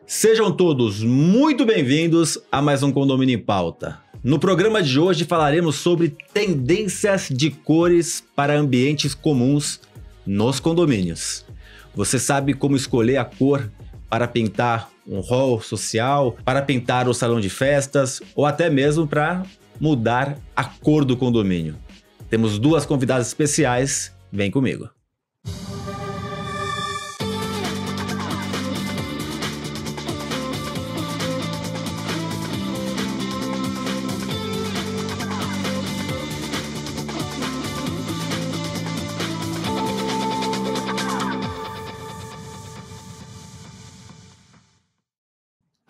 Sejam todos muito bem-vindos a mais um Condomínio em Pauta. No programa de hoje falaremos sobre tendências de cores para ambientes comuns nos condomínios. Você sabe como escolher a cor para pintar um hall social, para pintar o salão de festas ou até mesmo para mudar a cor do condomínio? Temos duas convidadas especiais, vem comigo.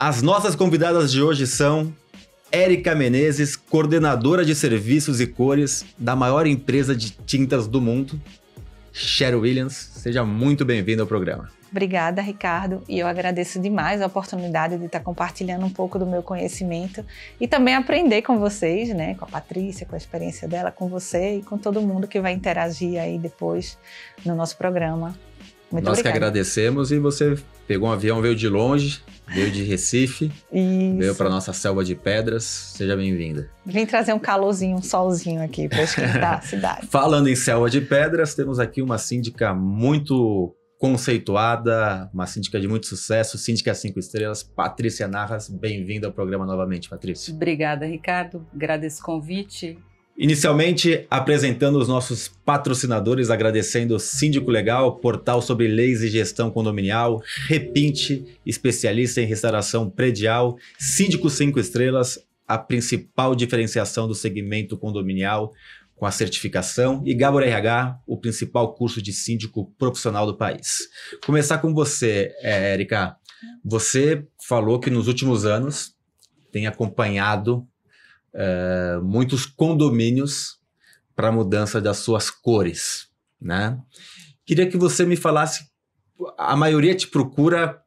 As nossas convidadas de hoje são Érica Menezes, coordenadora de serviços e cores da maior empresa de tintas do mundo, Sherry Williams. Seja muito bem-vinda ao programa. Obrigada, Ricardo, e eu agradeço demais a oportunidade de estar compartilhando um pouco do meu conhecimento e também aprender com vocês, né, com a Patrícia, com a experiência dela, com você e com todo mundo que vai interagir aí depois no nosso programa. Muito Nós obrigada. que agradecemos, e você pegou um avião, veio de longe, veio de Recife, veio para nossa selva de pedras. Seja bem-vinda. Vim trazer um calorzinho, um solzinho aqui para esquentar a cidade. Falando em selva de pedras, temos aqui uma síndica muito conceituada, uma síndica de muito sucesso, síndica 5 estrelas, Patrícia Narras. Bem-vinda ao programa novamente, Patrícia. Obrigada, Ricardo. Agradeço o convite. Inicialmente, apresentando os nossos patrocinadores, agradecendo o Síndico Legal, portal sobre leis e gestão condominial, Repinte, especialista em restauração predial, Síndico 5 estrelas, a principal diferenciação do segmento condominial com a certificação, e Gabor RH, o principal curso de síndico profissional do país. Começar com você, Érica. Você falou que nos últimos anos tem acompanhado muitos condomínios para a mudança das suas cores, né? Queria que você me falasse, a maioria te procura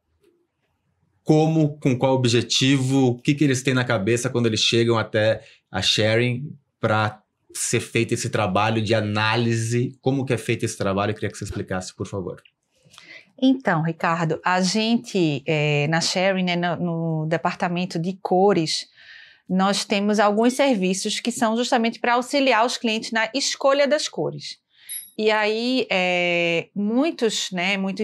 como, com qual objetivo, o que eles têm na cabeça quando eles chegam até a Sharing para ser feito esse trabalho de análise, como que é feito esse trabalho? Eu queria que você explicasse, por favor. Então, Ricardo, a gente na Sharing, né, no departamento de cores, nós temos alguns serviços que são justamente para auxiliar os clientes na escolha das cores. E aí, muitos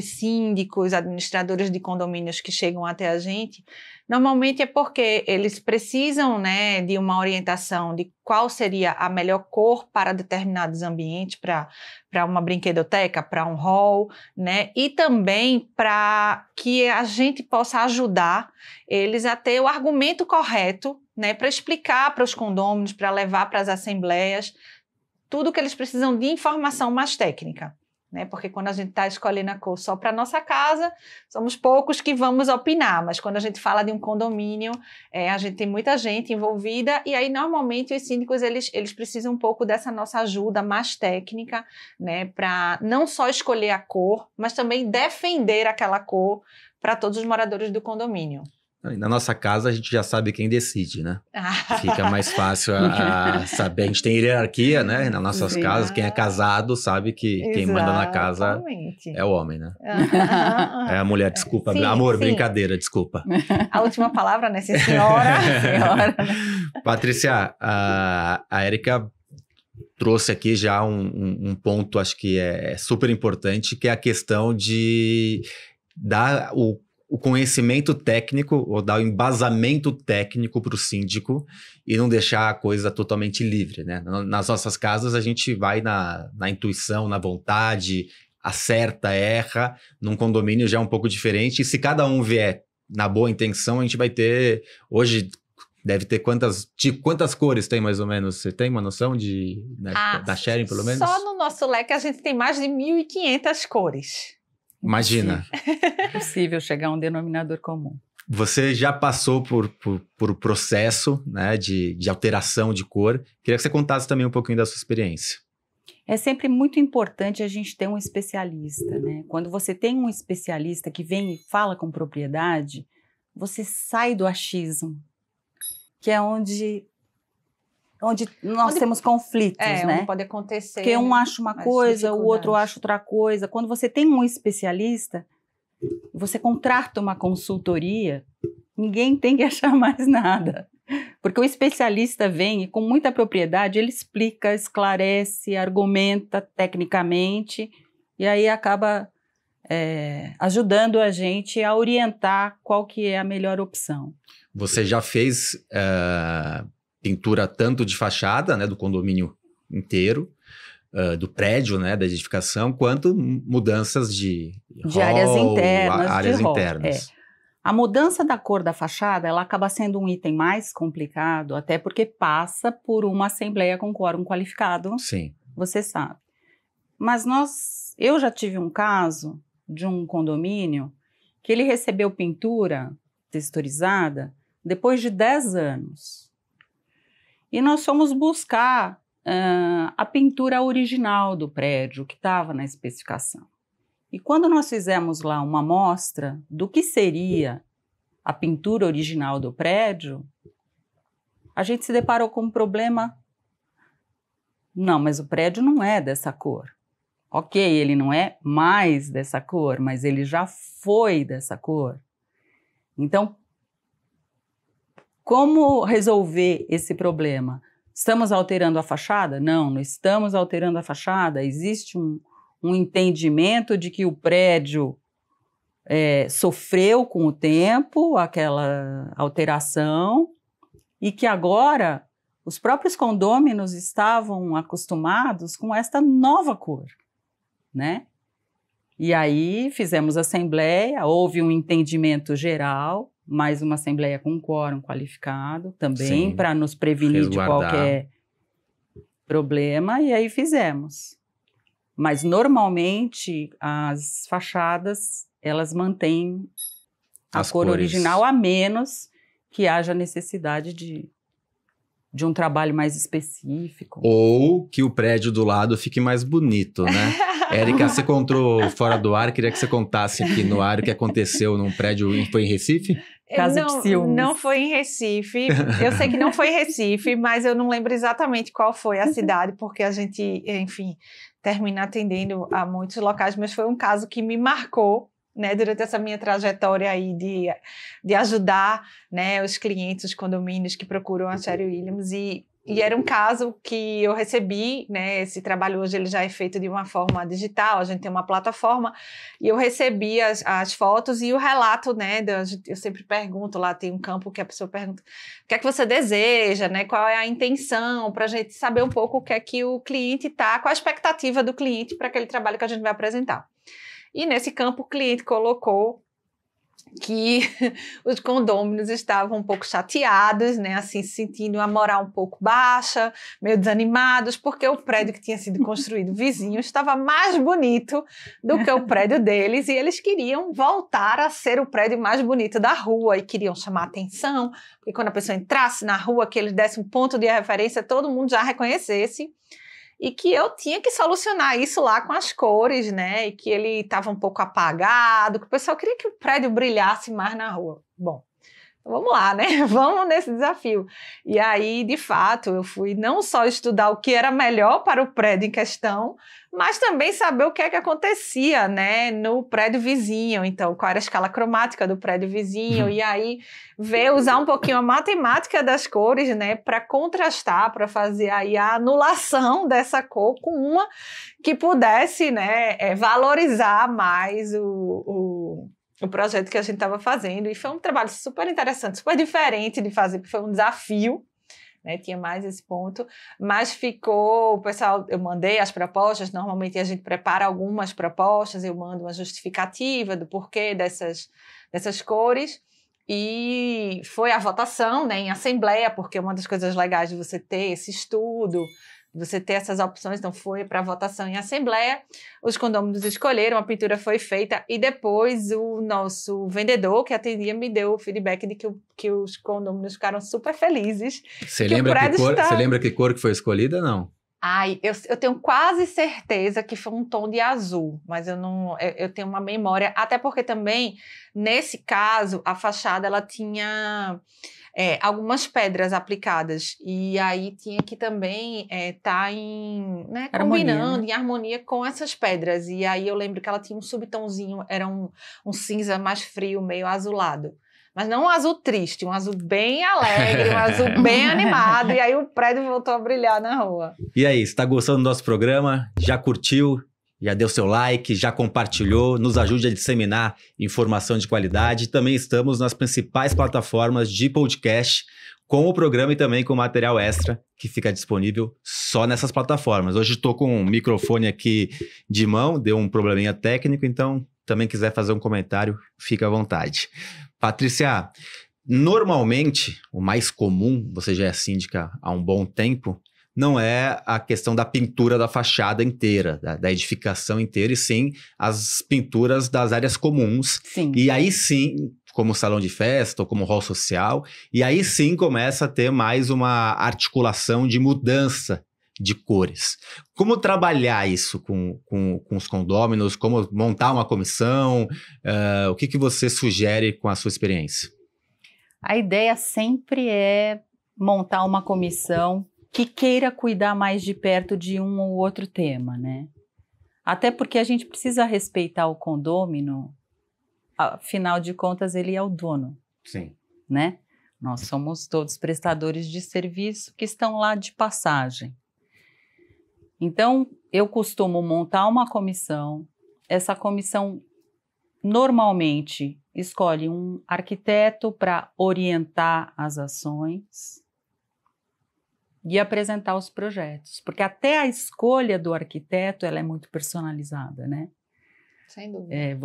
síndicos, administradores de condomínios que chegam até a gente, normalmente é porque eles precisam, né, de uma orientação de qual seria a melhor cor para determinados ambientes, para uma brinquedoteca, para um hall, né, e também para que a gente possa ajudar eles a ter o argumento correto, né, para explicar para os condôminos, para levar para as assembleias, tudo que eles precisam de informação mais técnica, né? Porque quando a gente está escolhendo a cor só para a nossa casa, somos poucos que vamos opinar, mas quando a gente fala de um condomínio, a gente tem muita gente envolvida, e aí normalmente os síndicos eles precisam um pouco dessa nossa ajuda mais técnica, né? Para não só escolher a cor, mas também defender aquela cor para todos os moradores do condomínio. Na nossa casa, a gente já sabe quem decide, né? Fica mais fácil a saber. A gente tem hierarquia, né? Nas nossas casas, quem é casado sabe que quem manda na casa é o homem, né? É a mulher, desculpa. Sim, amor, sim. Brincadeira, desculpa. A última palavra, né? Senhora. Patrícia, a Érica trouxe aqui já um ponto, acho que é super importante, que é a questão de dar o conhecimento técnico, ou dar o embasamento técnico para o síndico e não deixar a coisa totalmente livre, né? Nas nossas casas, a gente vai na intuição, na vontade, acerta, erra. Num condomínio já é um pouco diferente. E se cada um vier na boa intenção, a gente vai ter... Hoje, deve ter quantas cores tem, mais ou menos? Você tem uma noção da Sharing, pelo menos? Só no nosso leque a gente tem mais de 1.500 cores. Imagina. É possível chegar a um denominador comum. Você já passou por o processo, né, de alteração de cor. Queria que você contasse também um pouquinho da sua experiência. É sempre muito importante a gente ter um especialista, né? Quando você tem um especialista que vem e fala com propriedade, você sai do achismo, que é onde nós temos conflitos, né? Onde pode acontecer. Porque um acha uma coisa, o outro acha outra coisa. Quando você tem um especialista, você contrata uma consultoria, ninguém tem que achar mais nada. Porque o especialista vem e com muita propriedade ele explica, esclarece, argumenta tecnicamente e aí acaba ajudando a gente a orientar qual que é a melhor opção. Você já fez pintura tanto de fachada, né, do condomínio inteiro, do prédio, né, da edificação, quanto mudanças de áreas hall, internas. áreas de hall, internas. A mudança da cor da fachada, ela acaba sendo um item mais complicado, até porque passa por uma assembleia com quórum qualificado, Sim. você sabe. Mas eu já tive um caso de um condomínio que ele recebeu pintura texturizada depois de 10 anos. E nós fomos buscar a pintura original do prédio, que estava na especificação. E quando nós fizemos lá uma amostra do que seria a pintura original do prédio, a gente se deparou com um problema. Não, mas o prédio não é dessa cor. Ok, ele não é mais dessa cor, mas ele já foi dessa cor. Então, como resolver esse problema? Estamos alterando a fachada? Não, não estamos alterando a fachada. Existe um entendimento de que o prédio sofreu com o tempo aquela alteração e que agora os próprios condôminos estavam acostumados com esta nova cor, né? E aí fizemos assembleia, houve um entendimento geral, mais uma assembleia com quórum qualificado também para nos prevenir de qualquer problema, e aí fizemos. Mas normalmente as fachadas, elas mantêm a cor cores original, a menos que haja necessidade de um trabalho mais específico. Ou que o prédio do lado fique mais bonito, né? Érica, você contou fora do ar, queria que você contasse aqui no ar o que aconteceu num prédio, foi em Recife? Caso de ciúmes. Não foi em Recife, eu sei que não foi em Recife, mas eu não lembro exatamente qual foi a cidade, porque a gente, enfim, termina atendendo a muitos locais, mas foi um caso que me marcou, né, durante essa minha trajetória aí de ajudar, né, os clientes, os condomínios que procuram a Sherwin-Williams, e era um caso que eu recebi, né, esse trabalho hoje ele já é feito de uma forma digital, a gente tem uma plataforma, e eu recebi as fotos e o relato, né, eu sempre pergunto, lá tem um campo que a pessoa pergunta, o que é que você deseja, né, qual é a intenção, para a gente saber um pouco o que é que o cliente está, qual a expectativa do cliente para aquele trabalho que a gente vai apresentar. E nesse campo o cliente colocou que os condôminos estavam um pouco chateados, né, assim, sentindo a moral um pouco baixa, meio desanimados, porque o prédio que tinha sido construído vizinho estava mais bonito do que o prédio deles, e eles queriam voltar a ser o prédio mais bonito da rua, e queriam chamar atenção, porque quando a pessoa entrasse na rua, que eles dessem um ponto de referência, todo mundo já reconhecesse, e que eu tinha que solucionar isso lá com as cores, né, e que ele estava um pouco apagado, que o pessoal queria que o prédio brilhasse mais na rua. Bom, então vamos lá, né, vamos nesse desafio. E aí, de fato, eu fui não só estudar o que era melhor para o prédio em questão, mas também saber o que é que acontecia, né, no prédio vizinho, então qual era a escala cromática do prédio vizinho, e aí usar um pouquinho a matemática das cores, né, para contrastar, para fazer aí a anulação dessa cor com uma que pudesse, né, valorizar mais o projeto que a gente estava fazendo, e foi um trabalho super interessante, super diferente de fazer, porque foi um desafio, né, tinha mais esse ponto, mas ficou, o pessoal, eu mandei as propostas, normalmente a gente prepara algumas propostas, eu mando uma justificativa do porquê dessas cores, e foi a votação, né, em assembleia, porque uma das coisas legais de você ter esse estudo, você ter essas opções, então foi para votação em assembleia, os condôminos escolheram, a pintura foi feita e depois o nosso vendedor que atendia me deu o feedback de que os condôminos ficaram super felizes. Você lembra que cor que foi escolhida, não? Ai, eu tenho quase certeza que foi um tom de azul, mas eu tenho uma memória, até porque também, nesse caso, a fachada ela tinha algumas pedras aplicadas, e aí tinha que também estar Harmonia, combinando, né? em harmonia com essas pedras, e aí eu lembro que ela tinha um subtonzinho, era um cinza mais frio, meio azulado. Mas não um azul triste, um azul bem alegre, um azul bem animado. E aí o prédio voltou a brilhar na rua. E aí, está gostando do nosso programa? Já curtiu? Já deu seu like? Já compartilhou? Nos ajude a disseminar informação de qualidade. Também estamos nas principais plataformas de podcast com o programa e também com material extra que fica disponível só nessas plataformas. Hoje estou com um microfone aqui de mão, deu um probleminha técnico, então também quiser fazer um comentário, fica à vontade. Patrícia, normalmente, o mais comum, você já é síndica há um bom tempo, não é a questão da pintura da fachada inteira, da edificação inteira, e sim as pinturas das áreas comuns. Sim. E aí sim, como salão de festa ou como hall social, e aí sim começa a ter mais uma articulação de mudança de cores. Como trabalhar isso com os condôminos? Como montar uma comissão? O que você sugere com a sua experiência? A ideia sempre é montar uma comissão que queira cuidar mais de perto de um ou outro tema, né? Até porque a gente precisa respeitar o condômino, afinal de contas ele é o dono. Sim. Né? Nós somos todos prestadores de serviço que estão lá de passagem. Então, eu costumo montar uma comissão. Essa comissão normalmente escolhe um arquiteto para orientar as ações e apresentar os projetos, porque até a escolha do arquiteto ela é muito personalizada, né? Sem dúvida.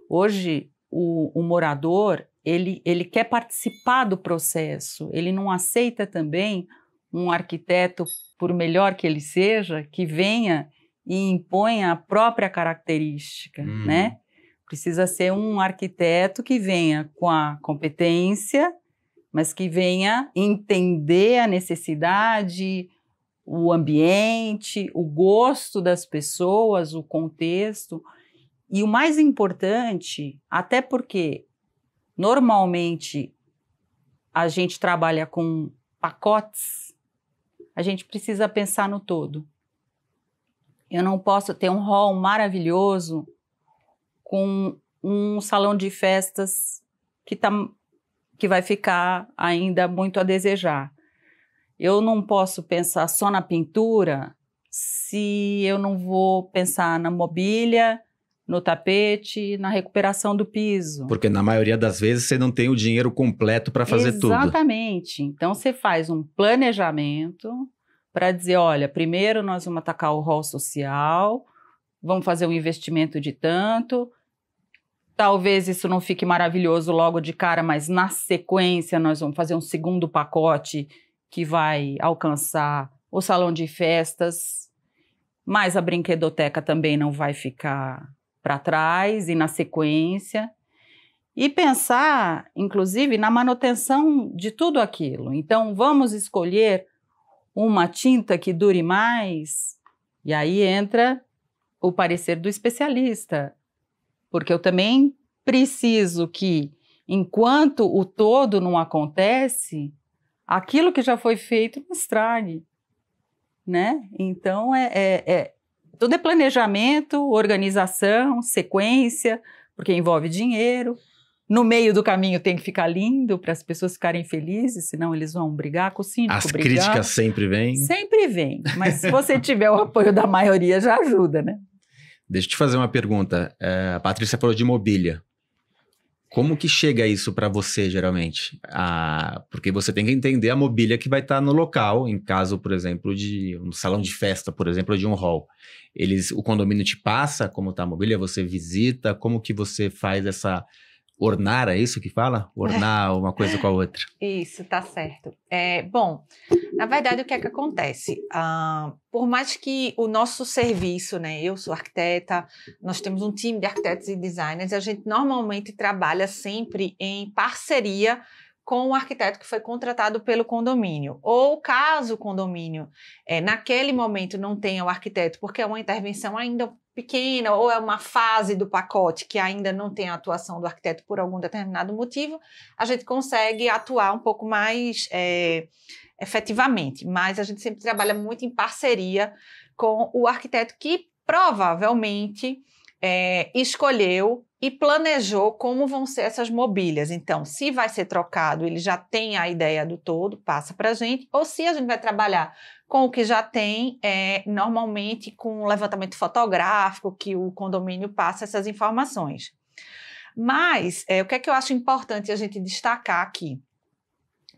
Hoje, o morador, ele quer participar do processo, ele não aceita também um arquiteto, por melhor que ele seja, que venha e imponha a própria característica, né? Precisa ser um arquiteto que venha com a competência, mas que venha entender a necessidade, o ambiente, o gosto das pessoas, o contexto. E o mais importante, até porque normalmente a gente trabalha com pacotes, a gente precisa pensar no todo. Eu não posso ter um hall maravilhoso com um salão de festas que vai ficar ainda muito a desejar. Eu não posso pensar só na pintura se eu não vou pensar na mobília, no tapete, na recuperação do piso. Porque na maioria das vezes você não tem o dinheiro completo para fazer tudo. Exatamente. Então você faz um planejamento para dizer, olha, primeiro nós vamos atacar o hall social, vamos fazer um investimento de tanto, talvez isso não fique maravilhoso logo de cara, mas na sequência nós vamos fazer um segundo pacote que vai alcançar o salão de festas, mas a brinquedoteca também não vai ficar para trás, e na sequência, e pensar, inclusive, na manutenção de tudo aquilo. Então, vamos escolher uma tinta que dure mais, e aí entra o parecer do especialista, porque eu também preciso que, enquanto o todo não acontece, aquilo que já foi feito não estrague, né? Então, tudo é planejamento, organização, sequência, porque envolve dinheiro. No meio do caminho tem que ficar lindo para as pessoas ficarem felizes, senão eles vão brigar com o síndico. As críticas sempre vêm. Sempre vêm, mas se você tiver o apoio da maioria, já ajuda, né? Deixa eu te fazer uma pergunta. A Patrícia falou de mobília. Como que chega isso para você, geralmente? Porque você tem que entender a mobília que vai estar no local, em caso, por exemplo, de um salão de festa, por exemplo, ou de um hall. O condomínio te passa como está a mobília, você visita, como que você faz essa... Ornar, é isso que fala? Ornar uma coisa com a outra. Isso, tá certo. Bom, na verdade, o que é que acontece? Por mais que o nosso serviço, né, eu sou arquiteta, nós temos um time de arquitetos e designers, a gente normalmente trabalha sempre em parceria com o arquiteto que foi contratado pelo condomínio. Ou caso o condomínio, naquele momento, não tenha o arquiteto, porque é uma intervenção ainda pequena, ou é uma fase do pacote que ainda não tem a atuação do arquiteto por algum determinado motivo, a gente consegue atuar um pouco mais efetivamente. Mas a gente sempre trabalha muito em parceria com o arquiteto que provavelmente escolheu e planejou como vão ser essas mobílias. Então, se vai ser trocado, ele já tem a ideia do todo, passa para a gente, ou se a gente vai trabalhar com o que já tem, normalmente com um levantamento fotográfico, que o condomínio passa essas informações. Mas, o que é que eu acho importante a gente destacar aqui?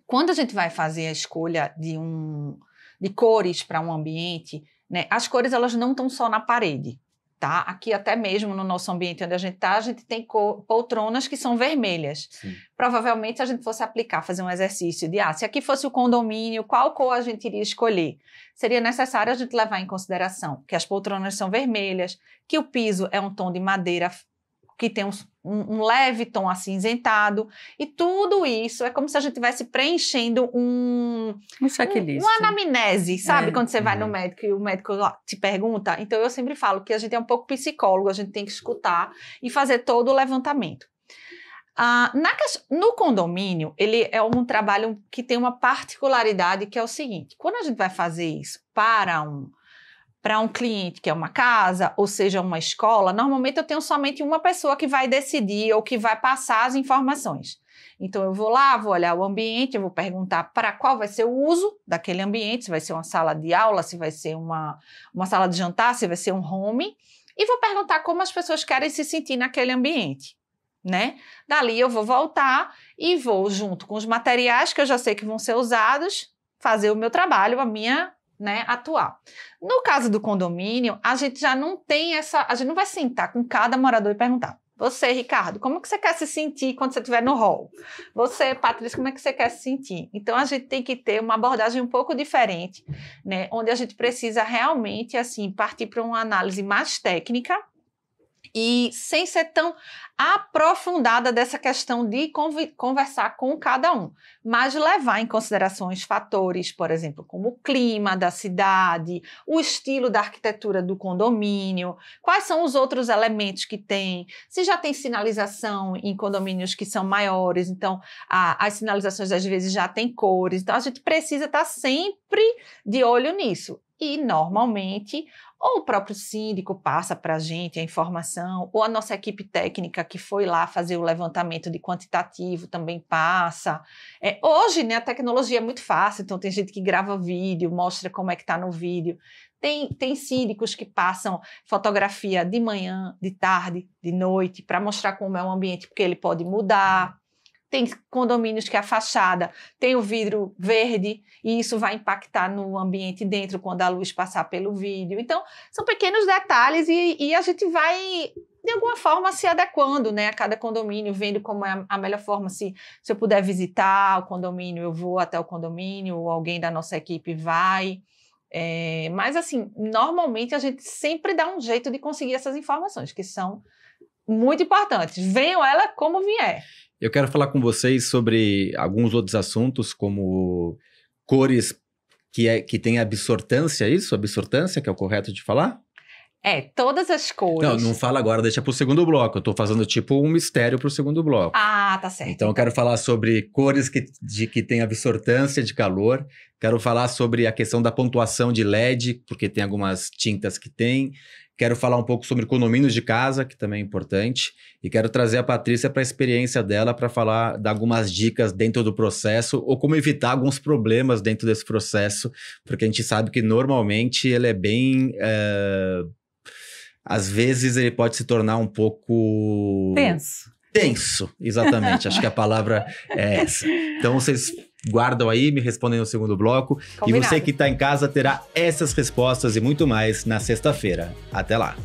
Quando a gente vai fazer a escolha de cores para um ambiente, né, as cores elas não estão só na parede. Tá? Aqui até mesmo no nosso ambiente onde a gente tem poltronas que são vermelhas. Sim. Provavelmente se a gente fosse fazer um exercício de, se aqui fosse o condomínio, qual cor a gente iria escolher? Seria necessário a gente levar em consideração que as poltronas são vermelhas, que o piso é um tom de madeira que tem um leve tom acinzentado, e tudo isso é como se a gente estivesse preenchendo uma anamnese, sabe? Quando você vai no médico e o médico te pergunta. Então, eu sempre falo que a gente é um pouco psicólogo, a gente tem que escutar e fazer todo o levantamento. No condomínio, ele é um trabalho que tem uma particularidade, que é o seguinte: quando a gente vai fazer isso para um cliente que é uma casa, ou seja, uma escola, normalmente eu tenho somente uma pessoa que vai decidir ou que vai passar as informações. Então, eu vou lá, vou olhar o ambiente, eu vou perguntar para qual vai ser o uso daquele ambiente, se vai ser uma sala de aula, se vai ser uma sala de jantar, se vai ser um home, e vou perguntar como as pessoas querem se sentir naquele ambiente, né? Dali eu vou voltar e vou, junto com os materiais que eu já sei que vão ser usados, fazer o meu trabalho, atuar. No caso do condomínio, a gente já não tem a gente não vai sentar com cada morador e perguntar: você, Ricardo, como que você quer se sentir quando você estiver no hall? Você, Patrícia, como é que você quer se sentir? Então, a gente tem que ter uma abordagem um pouco diferente, né? Onde a gente precisa realmente, partir para uma análise mais técnica e sem ser tão aprofundada dessa questão de conversar com cada um, mas levar em considerações fatores, por exemplo, como o clima da cidade, o estilo da arquitetura do condomínio, quais são os outros elementos que tem, se já tem sinalização em condomínios que são maiores, então as sinalizações às vezes já têm cores, então a gente precisa estar sempre de olho nisso. E, normalmente, ou o próprio síndico passa para a gente a informação, ou a nossa equipe técnica que foi lá fazer o levantamento de quantitativo também passa. Hoje, a tecnologia é muito fácil, então tem gente que grava vídeo, mostra como é que está no vídeo. Tem síndicos que passam fotografia de manhã, de tarde, de noite, para mostrar como é o ambiente, porque ele pode mudar. Tem condomínios que a fachada tem o vidro verde e isso vai impactar no ambiente dentro quando a luz passar pelo vidro. Então, são pequenos detalhes e a gente vai, de alguma forma, se adequando, a cada condomínio, vendo como é a melhor forma. Se eu puder visitar o condomínio, eu vou até o condomínio, ou alguém da nossa equipe vai. Mas, normalmente a gente sempre dá um jeito de conseguir essas informações, que são muito importantes. Venham ela como vier. Eu quero falar com vocês sobre alguns outros assuntos, como cores que tem absortância, isso? Absortância, que é o correto de falar? Todas as cores. Não fala agora, deixa pro segundo bloco. Eu tô fazendo um mistério pro segundo bloco. Tá certo. Então eu quero falar sobre cores que tem absortância de calor. Quero falar sobre a questão da pontuação de LED, porque tem algumas tintas que tem. Quero falar um pouco sobre condomínios de casa, que também é importante. E quero trazer a Patrícia para a experiência dela, para dar algumas dicas dentro do processo, ou como evitar alguns problemas dentro desse processo, porque a gente sabe que normalmente ele é bem... às vezes ele pode se tornar um pouco... Tenso, exatamente. Acho que a palavra é essa. Então vocês guardam aí, me respondem no segundo bloco. Combinado. E você que está em casa terá essas respostas e muito mais na sexta-feira. Até lá!